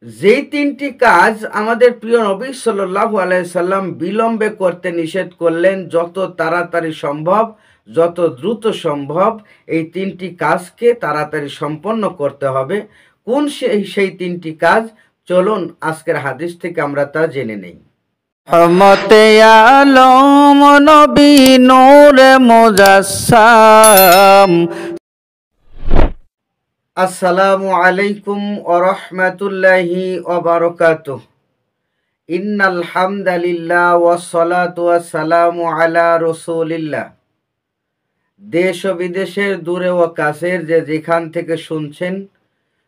যেই তিনটি কাজ আমাদের প্রিয় নবী সাল্লাল্লাহু আলাইহি সাল্লাম বিলম্বে করতে নিষেধ করলেন, যত তাড়াতাড়ি সম্ভব, যত দ্রুত সম্ভব এই তিনটি কাজকে তাড়াতাড়ি সম্পন্ন করতে হবে। কোন সেই তিনটি কাজ? চলুন আজকের হাদিস থেকে আমরা তা জেনে নেই। রহমতে আলম নবী নূরে মুজাসসাম। আসসালামু আলাইকুম ওয়া রাহমাতুল্লাহি ওয়া বারাকাতুহু। ইন্নাল হামদালিল্লাহ ওয়াস সালাতু ওয়াস সালামু আলা রাসূলিল্লাহ। দেশ ও বিদেশের দূরে ও কাছের যেখান থেকে শুনছেন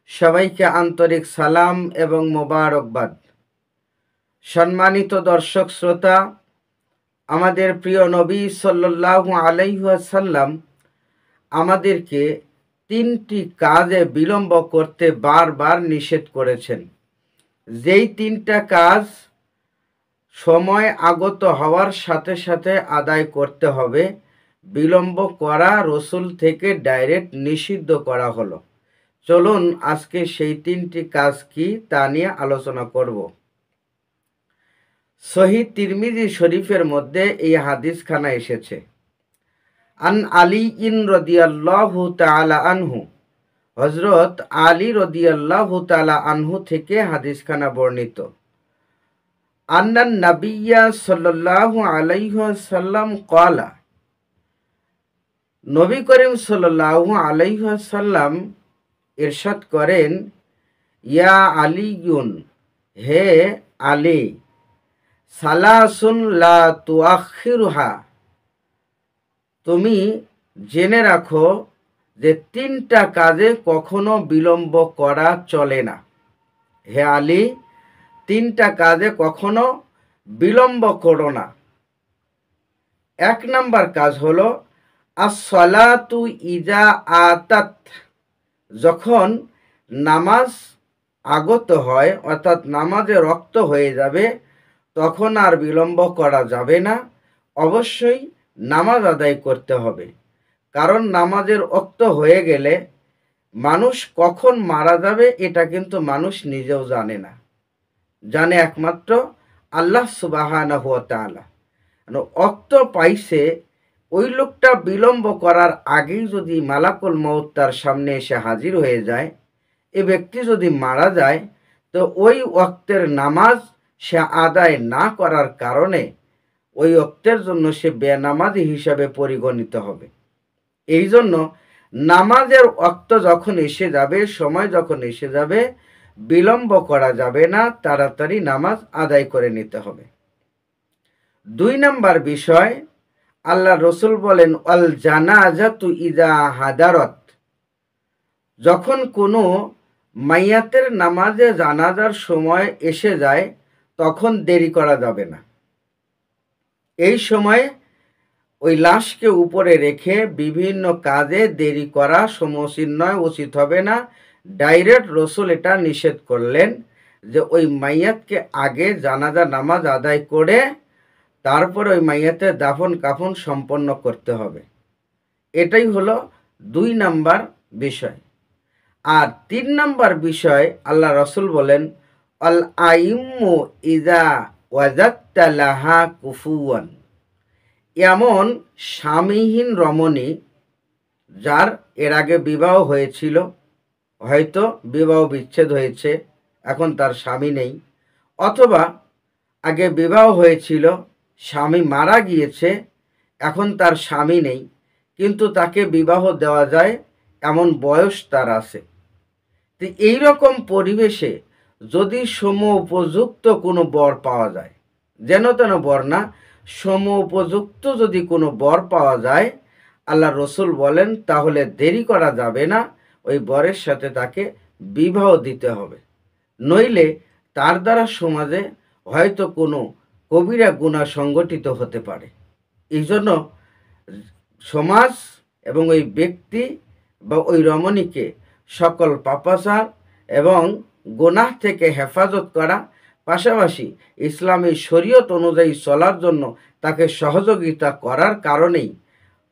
সবাইকে আন্তরিক সালাম এবং মোবারকবাদ। সম্মানিত দর্শক শ্রোতা, আমাদের প্রিয় নবী সাল্লাল্লাহু আলাইহি ওয়াসাল্লাম আমাদেরকে তিনটি কাজে বিলম্ব করতে বারবার নিষেধ করেছেন। যেই তিনটা কাজ সময় আগত হওয়ার সাথে সাথে আদায় করতে হবে, বিলম্ব করা রসুল থেকে ডাইরেক্ট নিষিদ্ধ করা হলো। চলুন আজকে সেই তিনটি কাজ কি তা নিয়ে আলোচনা করব। সহিহ তিরমিজি শরীফের মধ্যে এই হাদিসখানা এসেছে। আন আলী ইন রাদিয়াল্লাহু তাআলা আনহু, হযরত আলী রাদিয়াল্লাহু তাআলা আনহু থেকে হাদিসখানা বর্ণিত। আন্নান নাবিয়্যা সাল্লাল্লাহু আলাইহি ওয়াসাল্লাম ক্বালা, নবী করিম সাল্লাল্লাহু আলাইহি ওয়াসাল্লাম ইরশাদ করেন, ইয়া আলীয়ুন, হে আলী, সালাসুন লা তুআখিরুহা, তুমি জেনে রাখো যে তিনটা কাজে কখনো বিলম্ব করা চলে না। হে আলী, তিনটা কাজে কখনো বিলম্ব করো না। এক নাম্বার কাজ হলো as-সালাতু ইজা আতাত, যখন নামাজ আগত হয় অর্থাৎ নামাজে রক্ত হয়ে যাবে তখন আর বিলম্ব করা যাবে না, অবশ্যই নামাজ আদায় করতে হবে। কারণ নামাজের ওক্ত হয়ে গেলে মানুষ কখন মারা যাবে এটা কিন্তু মানুষ নিজেও জানে না, জানে একমাত্র আল্লাহ সুবহানাহু ওয়া তাআলা। ওক্ত পাইছে, ওই লোকটা বিলম্ব করার আগেই যদি মালাকুল মউত তার সামনে এসে হাজির হয়ে যায়, এ ব্যক্তি যদি মারা যায়, তো ওই ওক্তের নামাজ সে আদায় না করার কারণে ওই ওক্তের জন্য সে বেনামাজি হিসাবে পরিগণিত হবে। এই জন্য নামাজের ওক্ত যখন এসে যাবে, সময় যখন এসে যাবে, বিলম্ব করা যাবে না, তাড়াতাড়ি নামাজ আদায় করে নিতে হবে। দুই নাম্বার বিষয়, আল্লাহ রসুল বলেন, আল জানাজাতু ইজা হাদারত, যখন কোনো মাইয়াতের নামাজে জানাজার সময় এসে যায় তখন দেরি করা যাবে না। এই সময়ে ওই লাশকে উপরে রেখে বিভিন্ন কাজে দেরি করা সমীচীন নয়, উচিত হবে না। ডাইরেক্ট রসুল এটা নিষেধ করলেন যে ওই মাইয়াতকে আগে জানাজা নামাজ আদায় করে তারপরে ওই মাইয়াতের দাফন কাফন সম্পন্ন করতে হবে। এটাই হলো দুই নাম্বার বিষয়। আর তিন নাম্বার বিষয়, আল্লাহ রসুল বলেন, আল আইম্মু ইজা ওয়াজাত্তা লাহা কুফুয়ান, এমন স্বামীহীন রমণী যার এর আগে বিবাহ হয়েছিল, হয়তো বিবাহ বিচ্ছেদ হয়েছে, এখন তার স্বামী নেই, অথবা আগে বিবাহ হয়েছিল, স্বামী মারা গিয়েছে, এখন তার স্বামী নেই, কিন্তু তাকে বিবাহ দেওয়া যায় এমন বয়স তার আছে। তো এইরকম পরিবেশে যদি সম উপযুক্ত কোনো বর পাওয়া যায়, যেন তেন বর না, সম উপযুক্ত যদি কোনো বর পাওয়া যায়, আল্লাহ রসুল বলেন তাহলে দেরি করা যাবে না, ওই বরের সাথে তাকে বিবাহ দিতে হবে। নইলে তার দ্বারা সমাজে হয়তো কোনো কবিরা গুনাহ সংগঠিত হতে পারে। এই জন্য সমাজ এবং ওই ব্যক্তি বা ওই রমণীকে সকল পাপাচার এবং গুনাহ থেকে হেফাজত করা, পাশাপাশি ইসলামী শরীয়ত অনুযায়ী চলার জন্য তাকে সহযোগিতা করার কারণেই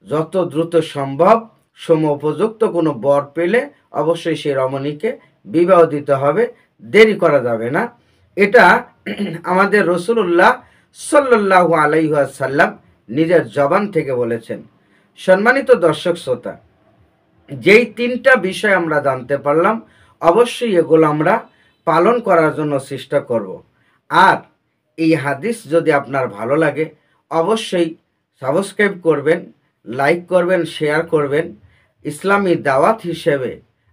যত দ্রুত সম্ভব সমোপযুক্ত কোনো বর পেলে অবশ্যই সেই রমণীকে বিবাহ দিতে হবে, দেরি করা যাবে না। এটা আমাদের রসুল্লাহ সাল্লাল্লাহু আলাইহি ওয়াসাল্লাম নিজের জবান থেকে বলেছেন। সম্মানিত দর্শক শ্রোতা, যেই তিনটা বিষয় আমরা জানতে পারলাম, অবশ্যই এগুলো আমরা পালন করার জন্য চেষ্টা করব। আর এই হাদিস যদি আপনার ভালো লাগে অবশ্যই সাবস্ক্রাইব করবেন, লাইক করবেন, শেয়ার করবেন। ইসলামী দাওয়াত হিসেবে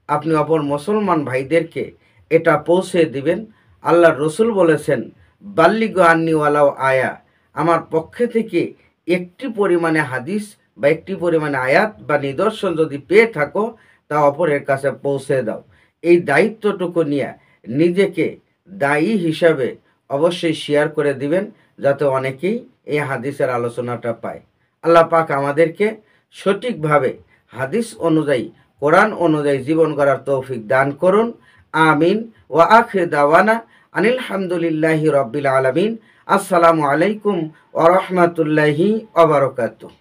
আপনি অপর মুসলমান ভাইদেরকে এটা পৌঁছে দিবেন। আল্লাহর রসুল বলেছেন, বাল্লিগু আন্নি ওয়ালাও আয়া, আমার পক্ষে থেকে একটি পরিমাণে হাদিস বা একটি পরিমাণে আয়াত বা নিদর্শন যদি পেয়ে থাকো তা অপরের কাছে পৌঁছে দাও। এই দায়িত্বটুকু নিয়ে নিজেকে দায়ী হিসাবে অবশ্যই শেয়ার করে দিবেন, যাতে অনেকেই এই হাদিসের আলোচনাটা পায়। আল্লাহ পাক আমাদেরকে সঠিকভাবে হাদিস অনুযায়ী, কোরআন অনুযায়ী জীবন গড়ার তৌফিক দান করুন। আমিন। ওয়া আখির দাওয়ানা আনিল হামদুলিল্লাহি রাব্বিল আলামিন। আসসালামু আলাইকুম ওয়া রাহমাতুল্লাহি ওয়া বারাকাতুহু।